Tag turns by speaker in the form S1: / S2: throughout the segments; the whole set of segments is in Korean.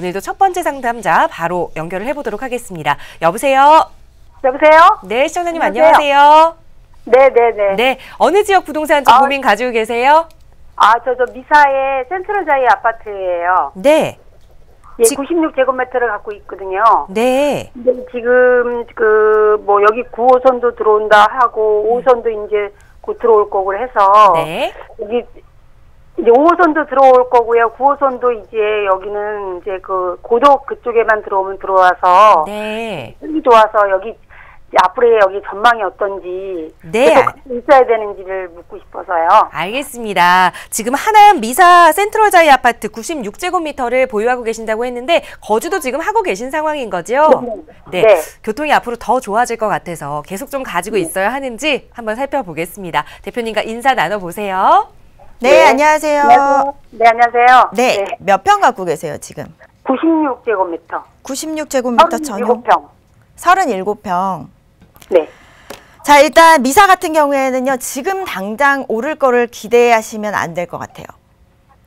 S1: 오늘도 첫 번째 상담자 바로 연결을 해보도록 하겠습니다. 여보세요?
S2: 여보세요?
S1: 네, 시청자님 안녕하세요.
S2: 네네네.
S1: 네, 어느 지역 부동산 좀 고민 가지고 계세요?
S2: 저 미사의 센트럴자이 아파트예요.
S1: 네.
S2: 예, 96제곱미터를 갖고 있거든요.
S1: 네.
S2: 근데 지금 여기 9호선도 들어온다 하고 5호선도 이제 곧 들어올 거고 해서
S1: 네.
S2: 여기 이제 5호선도 들어올 거고요. 9호선도 이제 여기는 이제 그 고덕 그쪽에만 들어오면 들어와서
S1: 네.
S2: 여기 좋아서 여기 앞으로의 여기 전망이 어떤지
S1: 네.
S2: 계속 있어야 되는지를 묻고 싶어서요.
S1: 알겠습니다. 지금 하남 미사 센트럴자이 아파트 96제곱미터를 보유하고 계신다고 했는데 거주도 지금 하고 계신 상황인 거죠? 네.
S2: 네.
S1: 교통이 앞으로 더 좋아질 것 같아서 계속 좀 가지고 있어야 하는지 한번 살펴보겠습니다. 대표님과 인사 나눠보세요.
S3: 네, 안녕하세요.
S2: 안녕하세요. 네, 안녕하세요.
S3: 네, 몇 평 갖고 계세요, 지금?
S2: 96제곱미터.
S3: 96제곱미터 전용?
S2: 37평.
S3: 37평.
S2: 네.
S3: 자, 일단 미사 같은 경우에는요, 지금 당장 오를 거를 기대하시면 안 될 것 같아요.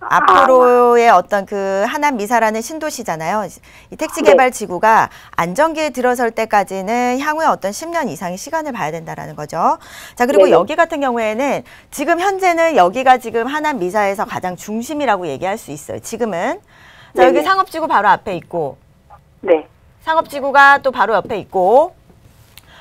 S3: 앞으로의 어떤 그 하남 미사라는 신도시잖아요. 이 택지개발 지구가 안정기에 들어설 때까지는 향후에 어떤 10년 이상의 시간을 봐야 된다라는 거죠. 자, 그리고 여기 같은 경우에는 지금 현재는 여기가 지금 하남 미사에서 가장 중심이라고 얘기할 수 있어요. 지금은. 자, 여기 상업지구 바로 앞에 있고.
S2: 네.
S3: 상업지구가 또 바로 옆에 있고.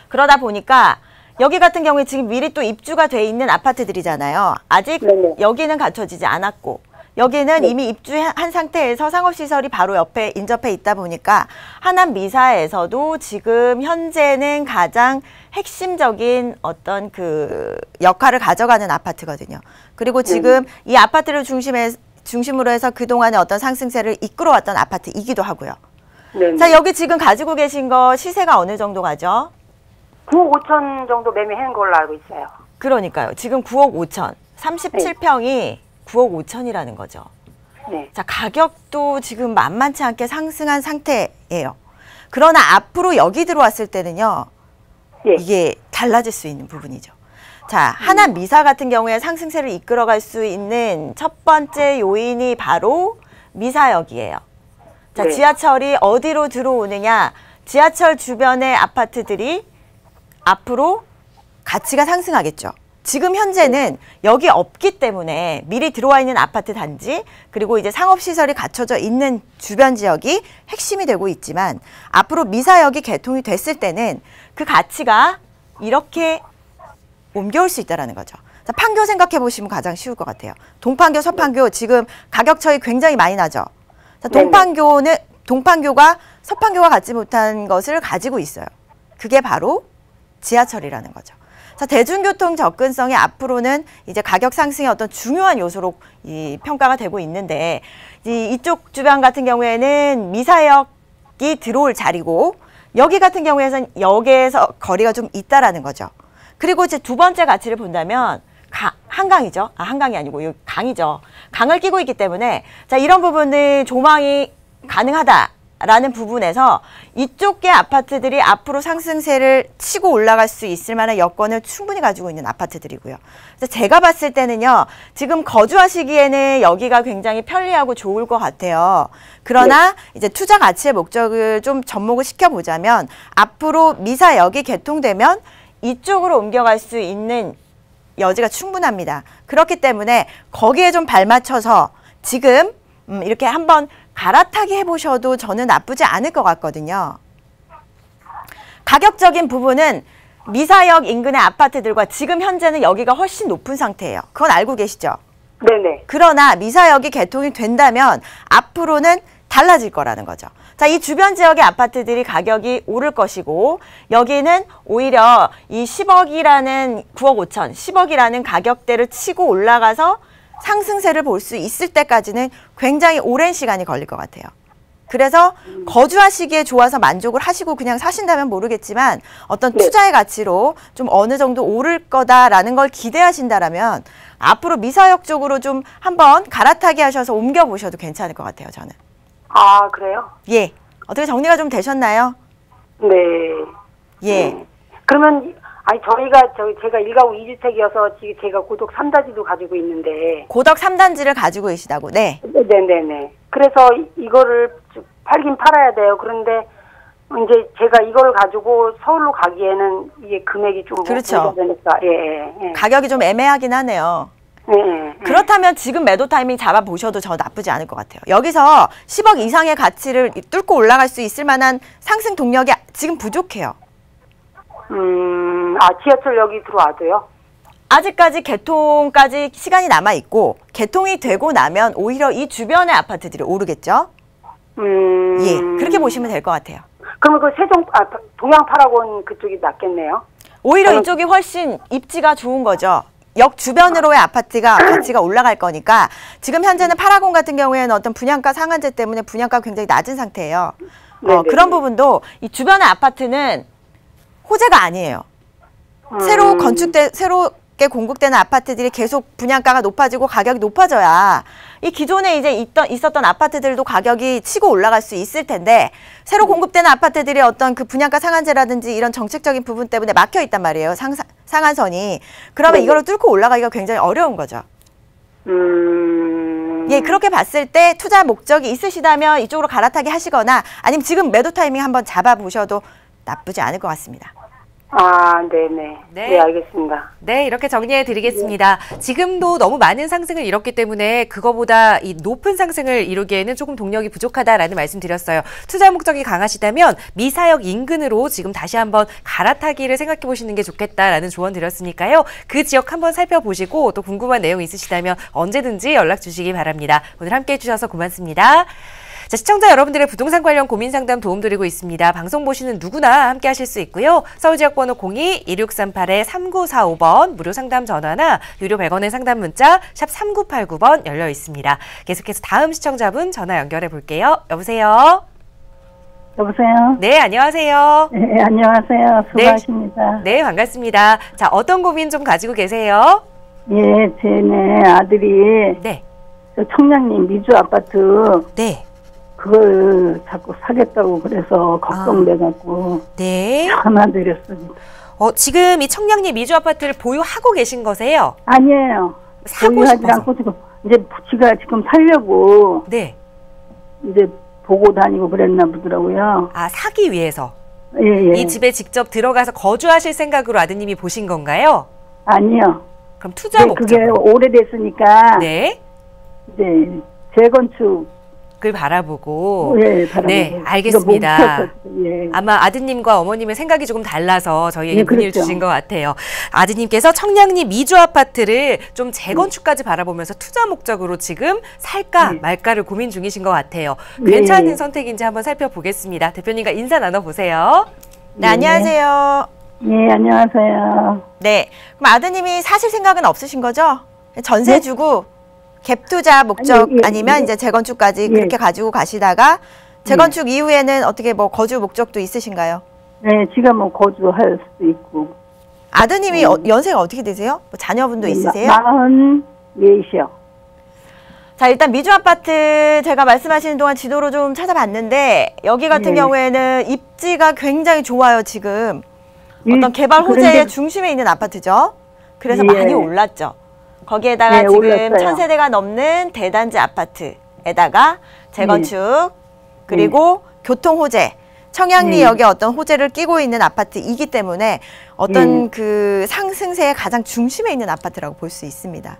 S3: 그러다 보니까 여기 같은 경우에 지금 미리 또 입주가 돼 있는 아파트들이잖아요. 아직 여기는 갖춰지지 않았고. 여기는 이미 입주한 상태에서 상업시설이 바로 옆에 인접해 있다 보니까 하남 미사에서도 지금 현재는 가장 핵심적인 어떤 그 역할을 가져가는 아파트거든요. 그리고 지금 이 아파트를 중심으로 해서 그동안의 어떤 상승세를 이끌어왔던 아파트이기도 하고요. 자, 여기 지금 가지고 계신 거 시세가 어느 정도 가죠?
S2: 9억 5천 정도 매매한 걸로 알고 있어요.
S3: 그러니까요. 지금 9억 5천, 37평이 9억 5천이라는 거죠.
S2: 네.
S3: 자, 가격도 지금 만만치 않게 상승한 상태예요. 그러나 앞으로 여기 들어왔을 때는요. 이게 달라질 수 있는 부분이죠. 자, 하남 미사 같은 경우에 상승세를 이끌어갈 수 있는 첫 번째 요인이 바로 미사역이에요. 자, 지하철이 어디로 들어오느냐. 지하철 주변의 아파트들이 앞으로 가치가 상승하겠죠. 지금 현재는 여기 없기 때문에 미리 들어와 있는 아파트 단지 그리고 이제 상업시설이 갖춰져 있는 주변 지역이 핵심이 되고 있지만 앞으로 미사역이 개통이 됐을 때는 그 가치가 이렇게 옮겨올 수 있다는 거죠. 자, 판교 생각해 보시면 가장 쉬울 것 같아요. 동판교, 서판교 지금 가격 차이 굉장히 많이 나죠. 자, 동판교가 서판교와 같지 못한 것을 가지고 있어요. 그게 바로 지하철이라는 거죠. 자, 대중교통 접근성이 앞으로는 이제 가격 상승의 어떤 중요한 요소로 평가가 되고 있는데 이쪽 주변 같은 경우에는 미사역이 들어올 자리고 여기 같은 경우에는 역에서 거리가 좀 있다라는 거죠. 그리고 이제 두 번째 가치를 본다면 한강이죠. 한강이 아니고 여기 강이죠. 강을 끼고 있기 때문에 자, 이런 부분을 조망이 가능하다라는 부분에서 이쪽의 아파트들이 앞으로 상승세를 치고 올라갈 수 있을 만한 여건을 충분히 가지고 있는 아파트들이고요. 그래서 제가 봤을 때는요. 지금 거주하시기에는 여기가 굉장히 편리하고 좋을 것 같아요. 그러나 이제 투자 가치의 목적을 좀 접목을 시켜보자면 앞으로 미사역이 개통되면 이쪽으로 옮겨갈 수 있는 여지가 충분합니다. 그렇기 때문에 거기에 좀 발맞춰서 지금 이렇게 한번 갈아타기 해보셔도 저는 나쁘지 않을 것 같거든요. 가격적인 부분은 미사역 인근의 아파트들과 지금 현재는 여기가 훨씬 높은 상태예요. 그건 알고 계시죠?
S2: 네네.
S3: 그러나 미사역이 개통이 된다면 앞으로는 달라질 거라는 거죠. 자, 이 주변 지역의 아파트들이 가격이 오를 것이고 여기는 오히려 이 10억이라는 9억 5천, 10억이라는 가격대를 치고 올라가서 상승세를 볼 수 있을 때까지는 굉장히 오랜 시간이 걸릴 것 같아요. 그래서 거주하시기에 좋아서 만족을 하시고 그냥 사신다면 모르겠지만 어떤 투자의 가치로 좀 어느 정도 오를 거다라는 걸 기대하신다라면 앞으로 미사역 쪽으로 좀 한번 갈아타기 하셔서 옮겨보셔도 괜찮을 것 같아요, 저는.
S2: 아, 그래요?
S3: 예. 어떻게 정리가 좀 되셨나요?
S2: 네.
S3: 예.
S2: 그러면 제가 1가구 2주택이어서 지금 제가 고덕 3단지도 가지고 있는데
S3: 고덕 3단지를 가지고 계시다고. 네.
S2: 네네네. 그래서 이거를 팔긴 팔아야 돼요. 그런데 이제 제가 이걸 가지고 서울로 가기에는 이게 금액이 좀
S3: 그렇죠.
S2: 되니까 예.
S3: 가격이 좀 애매하긴 하네요.
S2: 예.
S3: 그렇다면 지금 매도 타이밍 잡아보셔도 저 나쁘지 않을 것 같아요. 여기서 10억 이상의 가치를 뚫고 올라갈 수 있을 만한 상승 동력이 지금 부족해요.
S2: 지하철역이 들어와도요?
S3: 아직까지 개통까지 시간이 남아있고 개통이 되고 나면 오히려 이 주변의 아파트들이 오르겠죠? 예, 그렇게 보시면 될 것 같아요.
S2: 그러면 그 동양파라곤 그쪽이 낫겠네요?
S3: 오히려 이쪽이 훨씬 입지가 좋은 거죠. 역 주변으로의 아파트가 가치가 올라갈 거니까 지금 현재는 파라곤 같은 경우에는 어떤 분양가 상한제 때문에 분양가가 굉장히 낮은 상태예요. 그런 부분도 이 주변의 아파트는 호재가 아니에요. 새롭게 공급되는 아파트들이 계속 분양가가 높아지고 가격이 높아져야 이 기존에 이제 있었던 아파트들도 가격이 치고 올라갈 수 있을 텐데 새로 공급되는 아파트들이 어떤 그 분양가 상한제라든지 이런 정책적인 부분 때문에 막혀 있단 말이에요. 상한선이. 그러면 이거를 뚫고 올라가기가 굉장히 어려운 거죠. 예, 그렇게 봤을 때 투자 목적이 있으시다면 이쪽으로 갈아타기 하시거나 아니면 지금 매도 타이밍 한번 잡아보셔도 나쁘지 않을 것 같습니다.
S2: 네네. 네, 알겠습니다.
S1: 네, 이렇게 정리해 드리겠습니다. 지금도 너무 많은 상승을 이뤘기 때문에 그거보다 이 높은 상승을 이루기에는 조금 동력이 부족하다라는 말씀 드렸어요. 투자 목적이 강하시다면 미사역 인근으로 지금 다시 한번 갈아타기를 생각해 보시는 게 좋겠다라는 조언 드렸으니까요. 그 지역 한번 살펴보시고 또 궁금한 내용 있으시다면 언제든지 연락 주시기 바랍니다. 오늘 함께해 주셔서 고맙습니다. 자, 시청자 여러분들의 부동산 관련 고민 상담 도움드리고 있습니다. 방송 보시는 누구나 함께 하실 수 있고요. 서울지역번호 02-2638-3945번 무료 상담 전화나 유료 100원의 상담 문자 샵 3989번 열려 있습니다. 계속해서 다음 시청자분 전화 연결해 볼게요. 여보세요?
S4: 여보세요?
S1: 네, 안녕하세요.
S4: 네, 안녕하세요. 수고하십니다.
S1: 네, 반갑습니다. 자, 어떤 고민 좀 가지고 계세요?
S4: 예, 제 아들이
S1: 네.
S4: 청량리 미주 아파트
S1: 네.
S4: 그걸 자꾸 사겠다고 그래서 걱정돼갖고
S1: 네.
S4: 전화드렸습니다.
S1: 지금 이 청량리 미주 아파트를 보유하고 계신 거세요?
S4: 아니에요.
S1: 사고
S4: 보유하지
S1: 싶어서.
S4: 않고 지금 이제 지가 지금 살려고
S1: 네.
S4: 이제 보고 다니고 그랬나 보더라고요.
S1: 사기 위해서.
S4: 예.
S1: 이 집에 직접 들어가서 거주하실 생각으로 아드님이 보신 건가요?
S4: 아니요.
S1: 그럼 투자 목적으로.
S4: 그게 오래됐으니까
S1: 네.
S4: 이제 재건축
S1: 을 바라보고.
S4: 예, 바라보고.
S1: 네, 알겠습니다.
S4: 예.
S1: 아마 아드님과 어머님의 생각이 조금 달라서 저희에게 문의를
S4: 그렇죠.
S1: 주신 것 같아요. 아드님께서 청량리 미주 아파트를 좀 재건축까지 바라보면서 투자 목적으로 지금 살까 말까를 고민 중이신 것 같아요. 괜찮은 선택인지 한번 살펴보겠습니다. 대표님과 인사 나눠보세요.
S3: 네, 안녕하세요.
S4: 네, 안녕하세요.
S3: 네, 그럼 아드님이 사실 생각은 없으신 거죠? 전세 주고 갭 투자 목적 아니면 이제 재건축까지 그렇게 가지고 가시다가 재건축 이후에는 어떻게 뭐 거주 목적도 있으신가요?
S4: 네, 지가 뭐 거주할 수도 있고.
S3: 아드님이 연세가 어떻게 되세요? 뭐 자녀분도 있으세요?
S4: 44이요.
S3: 자, 일단 미주 아파트 제가 말씀하시는 동안 지도로 좀 찾아봤는데 여기 같은 경우에는 입지가 굉장히 좋아요, 지금. 어떤 개발 호재의 중심에 있는 아파트죠. 그래서 많이 올랐죠. 거기에다가 지금
S4: 올랐어요.
S3: 1000세대가 넘는 대단지 아파트에다가 재건축 그리고 교통 호재, 청량리역에 어떤 호재를 끼고 있는 아파트이기 때문에 어떤 그 상승세의 가장 중심에 있는 아파트라고 볼 수 있습니다.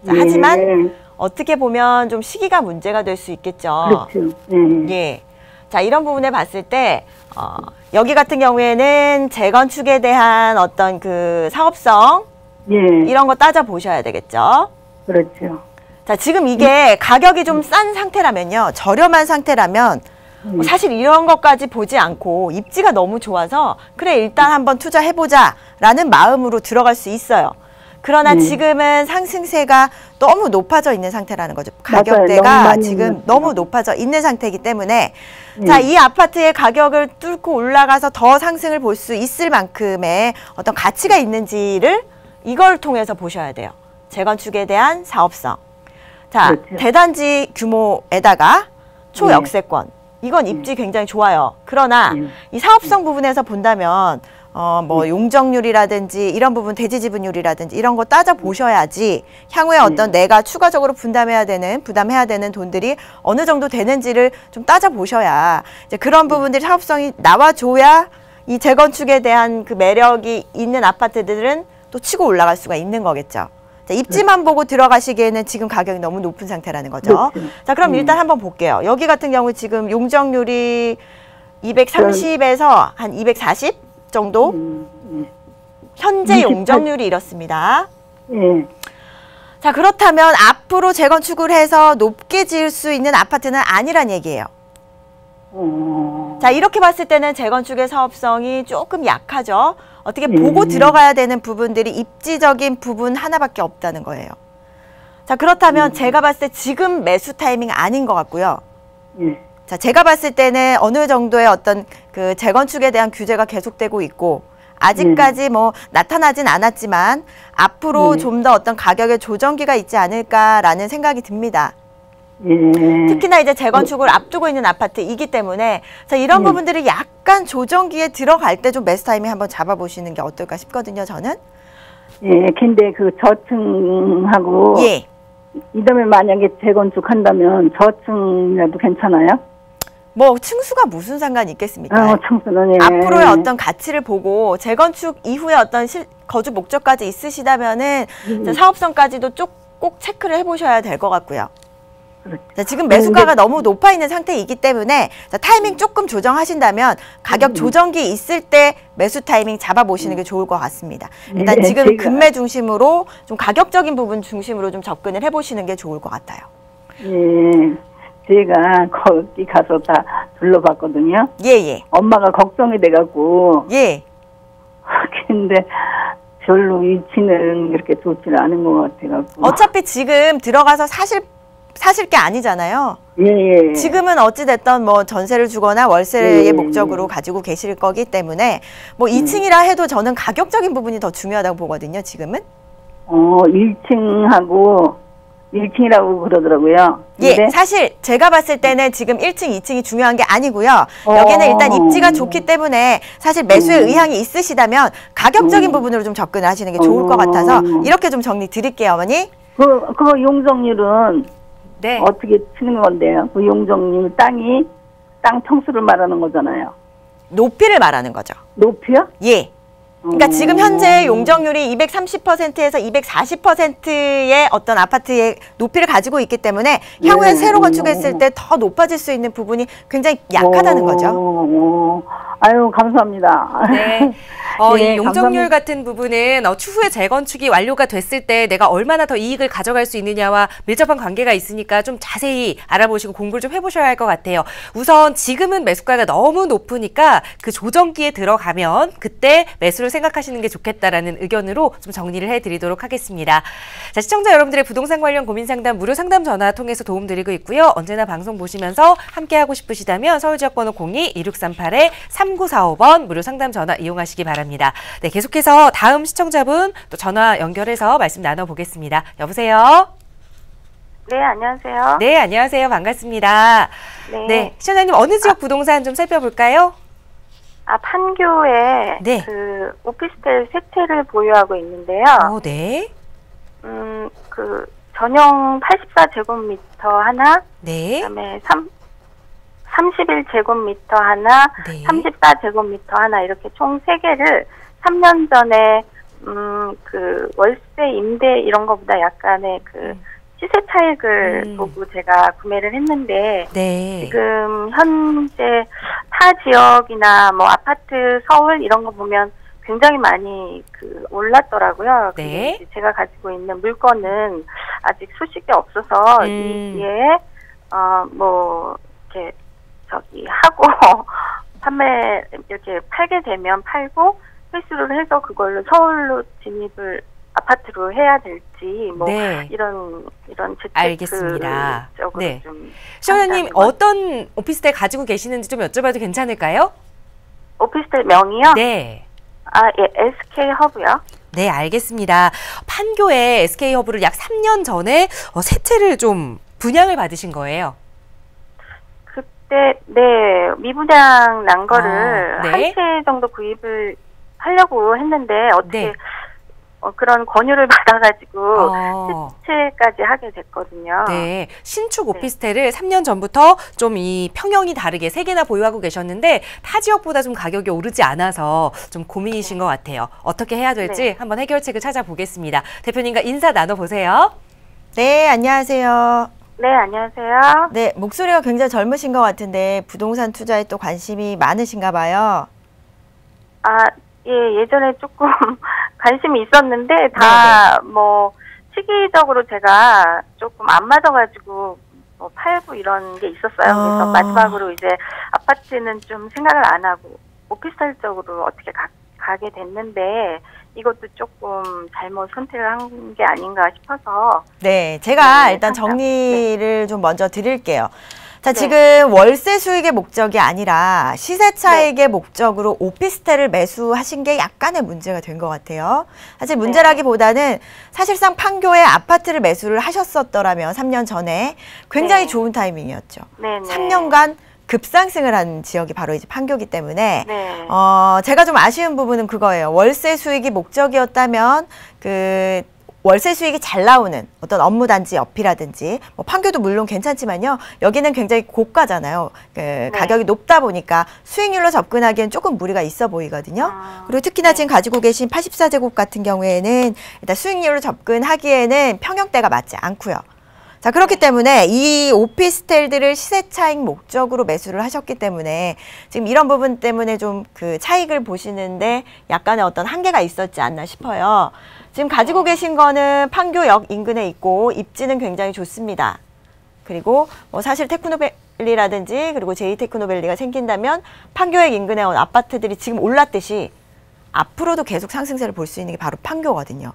S3: 자, 하지만 어떻게 보면 좀 시기가 문제가 될 수 있겠죠.
S4: 그렇죠.
S3: 예. 자, 이런 부분에 봤을 때 여기 같은 경우에는 재건축에 대한 어떤 그 사업성 이런 거 따져 보셔야 되겠죠.
S4: 그렇죠.
S3: 자, 지금 이게 가격이 좀 싼 상태라면요, 저렴한 상태라면 사실 이런 것까지 보지 않고 입지가 너무 좋아서 그래 일단 한번 투자해보자 라는 마음으로 들어갈 수 있어요. 그러나 지금은 상승세가 너무 높아져 있는 상태라는 거죠. 가격대가 지금 너무 높아져 있는 상태이기 때문에 자, 이 아파트의 가격을 뚫고 올라가서 더 상승을 볼 수 있을 만큼의 어떤 가치가 있는지를 이걸 통해서 보셔야 돼요. 재건축에 대한 사업성. 자, 대단지 규모에다가 초역세권. 이건 입지 굉장히 좋아요. 그러나 이 사업성 부분에서 본다면 뭐 용적률이라든지 이런 부분 대지 지분율이라든지 이런 거 따져 보셔야지 향후에 어떤 내가 추가적으로 부담해야 되는 돈들이 어느 정도 되는지를 좀 따져 보셔야 이제 그런 부분들이 사업성이 나와줘야 이 재건축에 대한 그 매력이 있는 아파트들은 또 치고 올라갈 수가 있는 거겠죠. 자, 입지만 보고 들어가시기에는 지금 가격이 너무 높은 상태라는 거죠. 자, 그럼 일단 한번 볼게요. 여기 같은 경우 지금 용적률이 230에서 한 240 정도? 현재 용적률이 이렇습니다.
S4: 예.
S3: 자, 그렇다면 앞으로 재건축을 해서 높게 지을 수 있는 아파트는 아니란 얘기예요. 자, 이렇게 봤을 때는 재건축의 사업성이 조금 약하죠. 어떻게 보고 들어가야 되는 부분들이 입지적인 부분 하나밖에 없다는 거예요. 자, 그렇다면 제가 봤을 때 지금 매수 타이밍 아닌 것 같고요.
S4: 예.
S3: 자, 제가 봤을 때는 어느 정도의 어떤 그 재건축에 대한 규제가 계속되고 있고 아직까지 뭐 나타나진 않았지만 앞으로 좀 더 어떤 가격의 조정기가 있지 않을까라는 생각이 듭니다.
S4: 예.
S3: 특히나 이제 재건축을 앞두고 있는 아파트이기 때문에 자, 이런 부분들이 약간 조정기에 들어갈 때 좀 매수 타이밍 한번 잡아보시는 게 어떨까 싶거든요, 저는.
S4: 예, 근데 그 저층하고
S3: 예.
S4: 이다음에 만약에 재건축한다면 저층이라도 괜찮아요?
S3: 뭐 층수가 무슨 상관이 있겠습니까?
S4: 층수는 예.
S3: 앞으로의 어떤 가치를 보고 재건축 이후에 어떤 거주 목적까지 있으시다면은 사업성까지도 꼭 체크를 해보셔야 될 것 같고요. 자, 지금 매수가가 너무 높아 있는 상태이기 때문에 자, 타이밍 조금 조정하신다면 가격 조정기 있을 때 매수 타이밍 잡아보시는 게 좋을 것 같습니다. 일단 지금 금매 중심으로 좀 가격적인 부분 중심으로 좀 접근을 해보시는 게 좋을 것 같아요.
S4: 예. 제가 거기 가서 다 둘러봤거든요.
S3: 예.
S4: 엄마가 걱정이 돼갖고.
S3: 예.
S4: 근데 별로 위치는 그렇게 좋지는 않은 것 같아갖고.
S3: 어차피 지금 들어가서 사실 게 아니잖아요.
S4: 예.
S3: 지금은 어찌됐든 뭐 전세를 주거나 월세의 목적으로 가지고 계실 거기 때문에 뭐 2층이라 해도 저는 가격적인 부분이 더 중요하다고 보거든요, 지금은. 1층이라고 그러더라고요. 예, 사실 제가 봤을 때는 지금 1층, 2층이 중요한 게 아니고요. 여기는 일단 입지가 좋기 때문에 사실 매수에 의향이 있으시다면 가격적인 부분으로 좀 접근을 하시는 게 좋을 것 같아서 이렇게 좀 정리 드릴게요, 어머니.
S4: 그 용적률은
S1: 네.
S4: 어떻게 치는 건데요? 그 용적률 땅 평수를 말하는 거잖아요.
S3: 높이를 말하는 거죠.
S4: 높이요?
S3: 예. 그러니까 지금 현재 용적률이 230%에서 240%의 어떤 아파트의 높이를 가지고 있기 때문에 향후에 새로 건축했을 때 더 높아질 수 있는 부분이 굉장히 약하다는 거죠.
S4: 아유, 감사합니다.
S1: 네.
S4: 예,
S1: 이 용적률 같은 부분은 추후에 재건축이 완료가 됐을 때 내가 얼마나 더 이익을 가져갈 수 있느냐와 밀접한 관계가 있으니까 좀 자세히 알아보시고 공부를 좀 해보셔야 할 것 같아요. 우선 지금은 매수가가 너무 높으니까 그 조정기에 들어가면 그때 매수를 생각하시는 게 좋겠다라는 의견으로 좀 정리를 해드리도록 하겠습니다. 자, 시청자 여러분들의 부동산 관련 고민 상담 무료 상담 전화 통해서 도움드리고 있고요. 언제나 방송 보시면서 함께하고 싶으시다면 서울지역번호 02-2638-3945번 무료 상담 전화 이용하시기 바랍니다. 네, 계속해서 다음 시청자분 또 전화 연결해서 말씀 나눠보겠습니다. 여보세요?
S2: 네, 안녕하세요.
S1: 네, 안녕하세요. 반갑습니다. 네, 시청자님 어느 지역 부동산 좀 살펴볼까요?
S2: 판교에
S1: 네.
S2: 그 오피스텔 세 채를 보유하고 있는데요.
S1: 네.
S2: 그 전용 84제곱미터 하나,
S1: 네.
S2: 그다음에 31제곱미터 하나,
S1: 네.
S2: 34제곱미터 하나 이렇게 총 3개를 3년 전에 그 월세 임대 이런 거보다 약간의 그 시세 차익을 보고 제가 구매를 했는데
S1: 네.
S2: 지금 현재 타 지역이나 뭐 아파트 서울 이런 거 보면 굉장히 많이 그 올랐더라고요.
S1: 네.
S2: 근데 제가 가지고 있는 물건은 아직 소식이 없어서 이 기회에 뭐 이렇게 하고 판매 이렇게 팔게 되면 팔고 회수를 해서 그걸로 서울로 진입을 아파트로 해야 될지 뭐
S1: 네.
S2: 이런 재테크
S1: 알겠습니다.
S2: 쪽으로
S1: 네.
S2: 좀
S1: 시청자님 어떤 오피스텔 가지고 계시는지 좀 여쭤봐도 괜찮을까요?
S2: 오피스텔 명이요?
S1: 네.
S2: 예, SK 허브요.
S1: 네, 알겠습니다. 판교에 SK 허브를 약 3년 전에 세 채를 좀 분양을 받으신 거예요.
S2: 그때 네 미분양 난 거를
S1: 네.
S2: 한 채 정도 구입을 하려고 했는데 어떻게
S1: 네.
S2: 그런 권유를 받아가지고
S1: 어.
S2: 시채까지 하게 됐거든요.
S1: 네, 신축 오피스텔을 3년 전부터 좀 이 평형이 다르게 3개나 보유하고 계셨는데 타 지역보다 좀 가격이 오르지 않아서 좀 고민이신 것 같아요. 어떻게 해야 될지
S2: 네.
S1: 한번 해결책을 찾아보겠습니다. 대표님과 인사 나눠보세요.
S3: 네, 안녕하세요.
S2: 네, 안녕하세요.
S3: 네, 목소리가 굉장히 젊으신 것 같은데 부동산 투자에 또 관심이 많으신가 봐요.
S2: 예, 예전에 조금 관심이 있었는데 다 뭐 시기적으로 제가 조금 안 맞아가지고 뭐 팔고 이런 게 있었어요. 그래서 마지막으로 이제 아파트는 좀 생각을 안 하고 오피스텔 쪽으로 어떻게 가게 됐는데 이것도 조금 잘못 선택을 한 게 아닌가 싶어서.
S3: 네, 제가
S2: 네,
S3: 일단 정리를 좀 먼저 드릴게요. 자,
S2: 네.
S3: 지금 월세 수익의 목적이 아니라 시세 차익의 목적으로 오피스텔을 매수하신 게 약간의 문제가 된 것 같아요. 사실 문제라기보다는 사실상 판교에 아파트를 매수를 하셨었더라면 3년 전에 굉장히
S2: 네.
S3: 좋은 타이밍이었죠.
S2: 네, 네.
S3: 3년간 급상승을 한 지역이 바로 이제 판교기 때문에
S2: 네.
S3: 제가 좀 아쉬운 부분은 그거예요. 월세 수익이 목적이었다면 그 월세 수익이 잘 나오는 어떤 업무단지 옆이라든지 뭐 판교도 물론 괜찮지만요. 여기는 굉장히 고가잖아요. 가격이 높다 보니까 수익률로 접근하기엔 조금 무리가 있어 보이거든요. 그리고 특히나 지금 가지고 계신 84제곱 같은 경우에는 일단 수익률로 접근하기에는 평형대가 맞지 않고요. 자, 그렇기 때문에 이 오피스텔들을 시세 차익 목적으로 매수를 하셨기 때문에 지금 이런 부분 때문에 좀 그 차익을 보시는데 약간의 어떤 한계가 있었지 않나 싶어요. 지금 가지고 계신 거는 판교역 인근에 있고 입지는 굉장히 좋습니다. 그리고 뭐 사실 테크노밸리라든지 그리고 제이테크노밸리가 생긴다면 판교역 인근에 온 아파트들이 지금 올랐듯이 앞으로도 계속 상승세를 볼 수 있는 게 바로 판교거든요.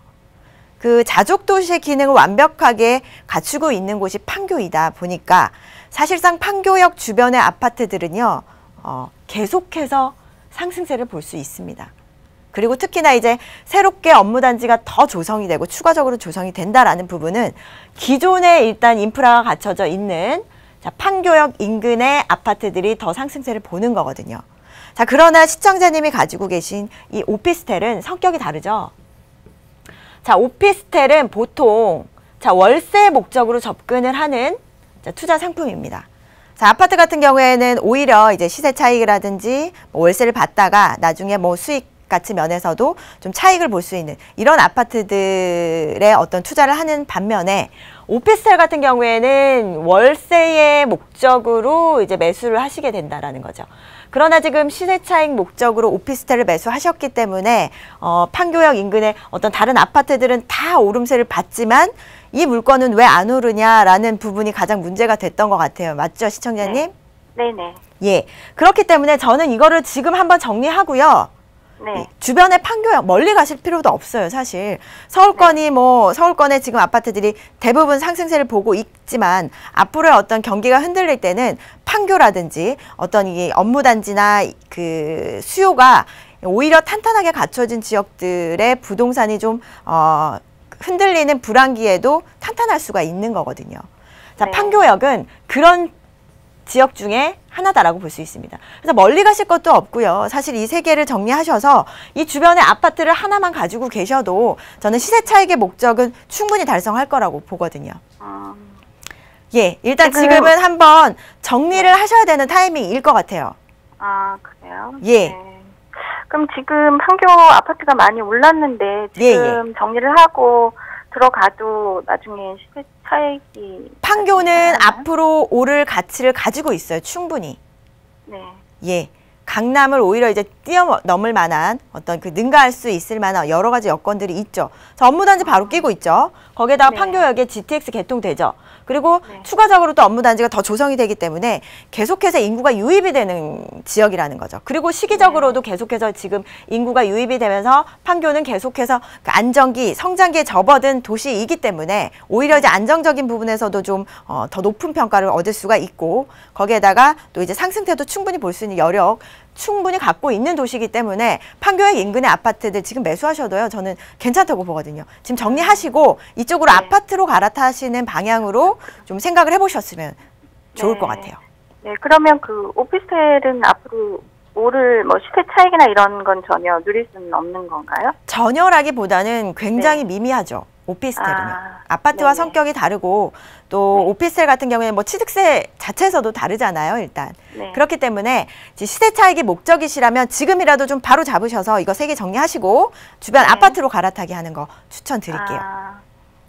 S3: 그 자족도시의 기능을 완벽하게 갖추고 있는 곳이 판교이다 보니까 사실상 판교역 주변의 아파트들은요, 계속해서 상승세를 볼 수 있습니다. 그리고 특히나 이제 새롭게 업무단지가 더 조성이 되고 추가적으로 조성이 된다라는 부분은 기존에 일단 인프라가 갖춰져 있는 판교역 인근의 아파트들이 더 상승세를 보는 거거든요. 자, 그러나 시청자님이 가지고 계신 이 오피스텔은 성격이 다르죠. 자, 오피스텔은 보통 월세 목적으로 접근을 하는 투자 상품입니다. 자, 아파트 같은 경우에는 오히려 이제 시세 차익이라든지 월세를 받다가 나중에 뭐 수익 같은 면에서도 좀 차익을 볼 수 있는 이런 아파트들의 어떤 투자를 하는 반면에 오피스텔 같은 경우에는 월세의 목적으로 이제 매수를 하시게 된다라는 거죠. 그러나 지금 시세 차익 목적으로 오피스텔을 매수하셨기 때문에 판교역 인근의 어떤 다른 아파트들은 다 오름세를 받지만 이 물건은 왜 안 오르냐라는 부분이 가장 문제가 됐던 것 같아요. 맞죠, 시청자님?
S2: 네네.
S3: 예. 그렇기 때문에 저는 이거를 지금 한번 정리하고요.
S2: 네.
S3: 주변에 판교역 멀리 가실 필요도 없어요, 사실. 서울권이 뭐 서울권에 지금 아파트들이 대부분 상승세를 보고 있지만 앞으로의 어떤 경기가 흔들릴 때는 판교라든지 어떤 이 업무단지나 그 수요가 오히려 탄탄하게 갖춰진 지역들의 부동산이 좀 흔들리는 불황기에도 탄탄할 수가 있는 거거든요. 자,
S2: 네.
S3: 판교역은 그런 지역 중에 하나다라고 볼 수 있습니다. 그래서 멀리 가실 것도 없고요. 사실 이 세 개를 정리하셔서 이 주변에 아파트를 하나만 가지고 계셔도 저는 시세 차익의 목적은 충분히 달성할 거라고 보거든요. 예, 일단 지금은 한번 정리를 하셔야 되는 타이밍일 것 같아요.
S2: 아, 그래요?
S3: 예.
S2: 네. 그럼 지금 판교 아파트가 많이 올랐는데 지금 정리를 하고 들어가도 나중에 시세 차익이
S3: 판교는 앞으로 오를 가치를 가지고 있어요. 충분히.
S2: 네.
S3: 예. 강남을 오히려 이제 뛰어넘을 만한 어떤 그 능가할 수 있을 만한 여러 가지 여건들이 있죠. 자, 업무단지 바로 끼고 있죠. 거기에다가
S2: 네.
S3: 판교역에 GTX 개통되죠. 그리고
S2: 네.
S3: 추가적으로 또 업무단지가 더 조성이 되기 때문에 계속해서 인구가 유입이 되는 지역이라는 거죠. 그리고 시기적으로도 계속해서 지금 인구가 유입이 되면서 판교는 계속해서 그 안정기, 성장기에 접어든 도시이기 때문에 오히려 이제 안정적인 부분에서도 좀 더 높은 평가를 얻을 수가 있고 거기에다가 또 이제 상승세도 충분히 볼 수 있는 여력 충분히 갖고 있는 도시이기 때문에 판교역 인근의 아파트들 지금 매수하셔도요. 저는 괜찮다고 보거든요. 지금 정리하시고 이쪽으로
S2: 네.
S3: 아파트로 갈아타시는 방향으로 좀 생각을 해보셨으면 좋을
S2: 네.
S3: 것 같아요.
S2: 네, 그러면 그 오피스텔은 앞으로 오를 뭐 시세 차익이나 이런 건 전혀 누릴 수는 없는 건가요?
S3: 전혀라기보다는 굉장히
S2: 네.
S3: 미미하죠. 오피스텔은요.
S2: 아,
S3: 아파트와
S2: 네네.
S3: 성격이 다르고 또 오피스텔 같은 경우에는 뭐 취득세 자체에서도 다르잖아요, 일단.
S2: 네.
S3: 그렇기 때문에 시세 차익이 목적이시라면 지금이라도 좀 바로 잡으셔서 이거 3개 정리하시고 주변
S2: 네.
S3: 아파트로 갈아타기 하는 거 추천드릴게요.
S2: 아,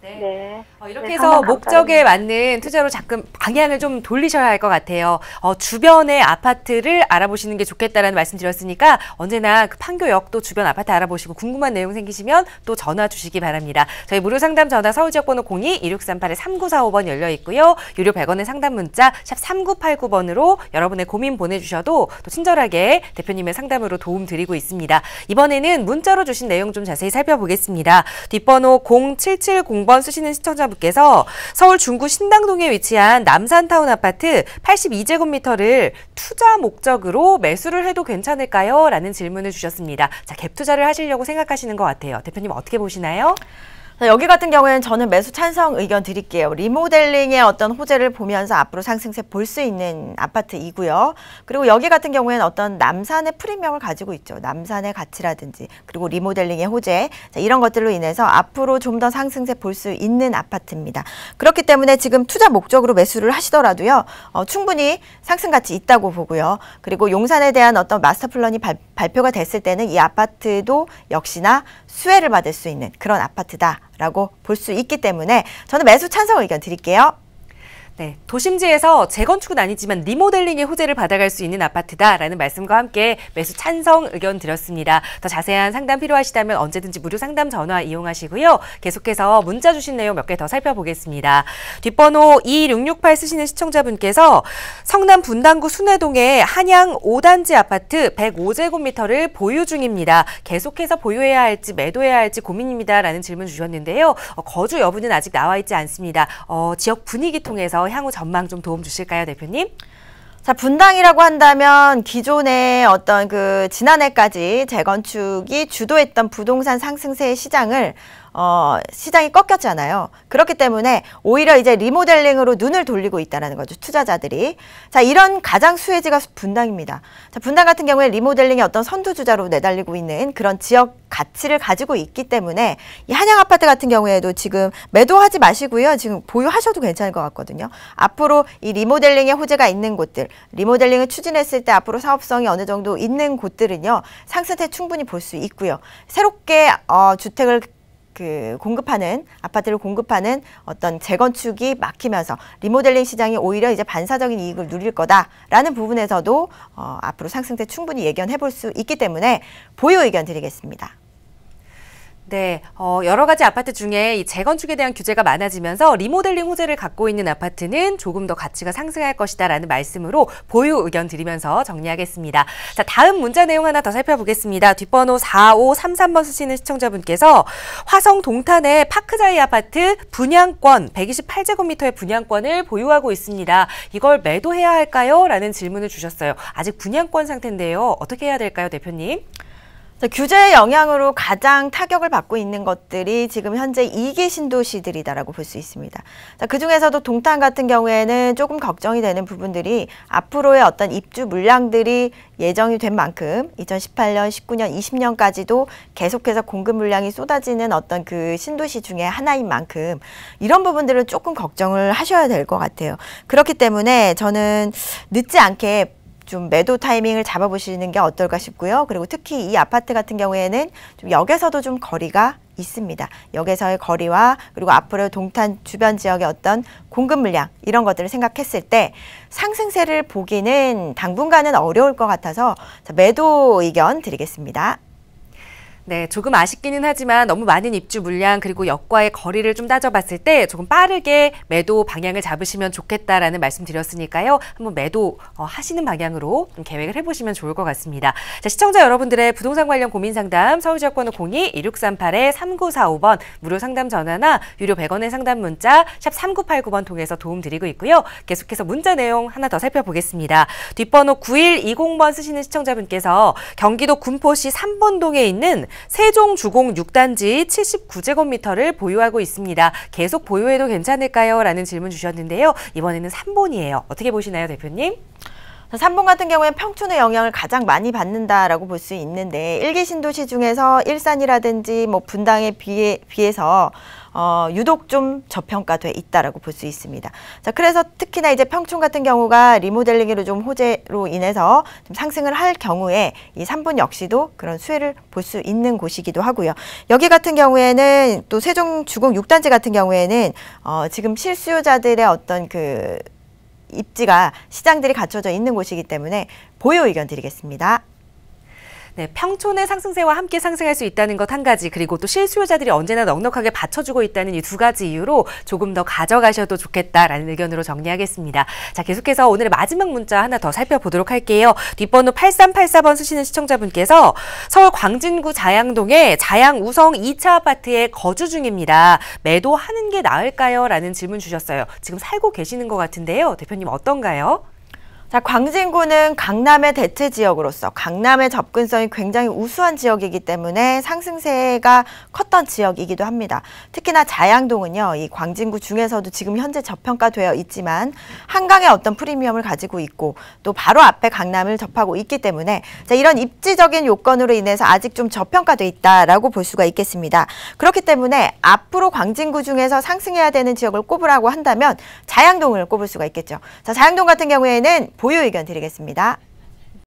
S1: 네.
S2: 네.
S1: 이렇게
S2: 네,
S1: 해서
S2: 상담
S1: 목적에
S2: 감사합니다.
S1: 맞는 투자로 자꾸 방향을 좀 돌리셔야 할 것 같아요. 주변의 아파트를 알아보시는 게 좋겠다라는 말씀 드렸으니까 언제나 그 판교역 또 주변 아파트 알아보시고 궁금한 내용 생기시면 또 전화 주시기 바랍니다. 저희 무료 상담 전화 서울지역번호 02-2638-3945번 열려 있고요. 유료 100원의 상담 문자 샵 3989번으로 여러분의 고민 보내주셔도 또 친절하게 대표님의 상담으로 도움 드리고 있습니다. 이번에는 문자로 주신 내용 좀 자세히 살펴보겠습니다. 뒷번호 0770번 쓰시는 시청자분께서 서울 중구 신당동에 위치한 남산타운 아파트 82제곱미터를 투자 목적으로 매수를 해도 괜찮을까요? 라는 질문을 주셨습니다. 자, 갭 투자를 하시려고 생각하시는 것 같아요. 대표님 어떻게 보시나요?
S3: 자, 여기 같은 경우에는 저는 매수 찬성 의견 드릴게요. 리모델링의 어떤 호재를 보면서 앞으로 상승세 볼 수 있는 아파트이고요. 그리고 여기 같은 경우에는 어떤 남산의 프리미엄을 가지고 있죠. 남산의 가치라든지 그리고 리모델링의 호재, 자, 이런 것들로 인해서 앞으로 좀 더 상승세 볼 수 있는 아파트입니다. 그렇기 때문에 지금 투자 목적으로 매수를 하시더라도요. 충분히 상승 가치 있다고 보고요. 그리고 용산에 대한 어떤 마스터 플랜이 발표가 됐을 때는 이 아파트도 역시나 수혜를 받을 수 있는 그런 아파트다라고 볼 수 있기 때문에 저는 매수 찬성 의견 드릴게요.
S1: 네, 도심지에서 재건축은 아니지만 리모델링의 호재를 받아갈 수 있는 아파트다라는 말씀과 함께 매수 찬성 의견 드렸습니다. 더 자세한 상담 필요하시다면 언제든지 무료 상담 전화 이용하시고요. 계속해서 문자 주신 내용 몇 개 더 살펴보겠습니다. 뒷번호 2668 쓰시는 시청자분께서 성남 분당구 순회동의 한양 5단지 아파트 105제곱미터를 보유 중입니다. 계속해서 보유해야 할지 매도해야 할지 고민입니다라는 질문 주셨는데요. 거주 여부는 아직 나와 있지 않습니다. 지역 분위기 통해서 향후 전망 좀 도움 주실까요, 대표님?
S3: 자, 분당이라고 한다면 기존의 어떤 그 지난해까지 재건축이 주도했던 부동산 상승세의 시장이 꺾였잖아요. 그렇기 때문에 오히려 이제 리모델링으로 눈을 돌리고 있다는 거죠. 투자자들이. 자, 이런 가장 수혜지가 분당입니다. 자, 분당 같은 경우에 리모델링의 어떤 선두주자로 내달리고 있는 그런 지역 가치를 가지고 있기 때문에 이 한양 아파트 같은 경우에도 지금 매도하지 마시고요. 지금 보유하셔도 괜찮을 것 같거든요. 앞으로 이 리모델링의 호재가 있는 곳들, 리모델링을 추진했을 때 앞으로 사업성이 어느 정도 있는 곳들은요. 상승세 충분히 볼 수 있고요. 새롭게 주택을 공급하는 아파트를 공급하는 어떤 재건축이 막히면서 리모델링 시장이 오히려 이제 반사적인 이익을 누릴 거다라는 부분에서도 앞으로 상승세 충분히 예견해 볼 수 있기 때문에 보유 의견 드리겠습니다.
S1: 네, 여러 가지 아파트 중에 이 재건축에 대한 규제가 많아지면서 리모델링 호재를 갖고 있는 아파트는 조금 더 가치가 상승할 것이다라는 말씀으로 보유 의견 드리면서 정리하겠습니다. 자, 다음 문자 내용 하나 더 살펴보겠습니다. 뒷번호 4533번 쓰시는 시청자분께서 화성 동탄의 파크자이 아파트 분양권 128제곱미터의 분양권을 보유하고 있습니다. 이걸 매도해야 할까요? 라는 질문을 주셨어요. 아직 분양권 상태인데요. 어떻게 해야 될까요, 대표님?
S3: 규제의 영향으로 가장 타격을 받고 있는 것들이 지금 현재 2기 신도시들이다라고 볼 수 있습니다. 자, 그중에서도 동탄 같은 경우에는 조금 걱정이 되는 부분들이 앞으로의 어떤 입주 물량들이 예정이 된 만큼 2018년, 19년, 20년까지도 계속해서 공급 물량이 쏟아지는 어떤 그 신도시 중에 하나인 만큼 이런 부분들을 조금 걱정을 하셔야 될 것 같아요. 그렇기 때문에 저는 늦지 않게 좀 매도 타이밍을 잡아보시는 게 어떨까 싶고요. 그리고 특히 이 아파트 같은 경우에는 좀 역에서도 좀 거리가 있습니다. 역에서의 거리와 그리고 앞으로 동탄 주변 지역의 어떤 공급 물량 이런 것들을 생각했을 때 상승세를 보기는 당분간은 어려울 것 같아서 매도 의견 드리겠습니다.
S1: 네, 조금 아쉽기는 하지만 너무 많은 입주 물량 그리고 역과의 거리를 좀 따져봤을 때 조금 빠르게 매도 방향을 잡으시면 좋겠다라는 말씀 드렸으니까요. 한번 매도 하시는 방향으로 좀 계획을 해보시면 좋을 것 같습니다. 자, 시청자 여러분들의 부동산 관련 고민 상담 서울지역번호 02-2638-3945번 무료 상담 전화나 유료 100원의 상담 문자 샵 3989번 통해서 도움 드리고 있고요. 계속해서 문자 내용 하나 더 살펴보겠습니다. 뒷번호 9120번 쓰시는 시청자분께서 경기도 군포시 3번동에 있는 세종주공 6단지 79제곱미터를 보유하고 있습니다. 계속 보유해도 괜찮을까요? 라는 질문 주셨는데요. 이번에는 3번이에요. 어떻게 보시나요, 대표님?
S3: 3번 같은 경우에는 평촌의 영향을 가장 많이 받는다라고 볼 수 있는데 1기 신도시 중에서 일산이라든지 뭐 분당에 비해서 유독 좀 저평가돼 있다라고 볼 수 있습니다. 자, 그래서 특히나 이제 평촌 같은 경우가 리모델링으로 좀 호재로 인해서 좀 상승을 할 경우에 이 3분 역시도 그런 수혜를 볼 수 있는 곳이기도 하고요. 여기 같은 경우에는 또 세종 주공 6단지 같은 경우에는 지금 실수요자들의 어떤 그 입지가 시장들이 갖춰져 있는 곳이기 때문에 보유 의견 드리겠습니다.
S1: 네, 평촌의 상승세와 함께 상승할 수 있다는 것 한 가지, 그리고 또 실수요자들이 언제나 넉넉하게 받쳐주고 있다는 이 두 가지 이유로 조금 더 가져가셔도 좋겠다라는 의견으로 정리하겠습니다. 자, 계속해서 오늘의 마지막 문자 하나 더 살펴보도록 할게요. 뒷번호 8384번 쓰시는 시청자분께서 서울 광진구 자양동의 자양우성 2차 아파트에 거주 중입니다. 매도하는 게 나을까요? 라는 질문 주셨어요. 지금 살고 계시는 것 같은데요. 대표님 어떤가요?
S3: 자, 광진구는 강남의 대체 지역으로서 강남의 접근성이 굉장히 우수한 지역이기 때문에 상승세가 컸던 지역이기도 합니다. 특히나 자양동은요, 이 광진구 중에서도 지금 현재 저평가되어 있지만 한강의 어떤 프리미엄을 가지고 있고 또 바로 앞에 강남을 접하고 있기 때문에 자, 이런 입지적인 요건으로 인해서 아직 좀 저평가돼 있다라고 볼 수가 있겠습니다. 그렇기 때문에 앞으로 광진구 중에서 상승해야 되는 지역을 꼽으라고 한다면 자양동을 꼽을 수가 있겠죠. 자, 자양동 같은 경우에는 보유 의견 드리겠습니다.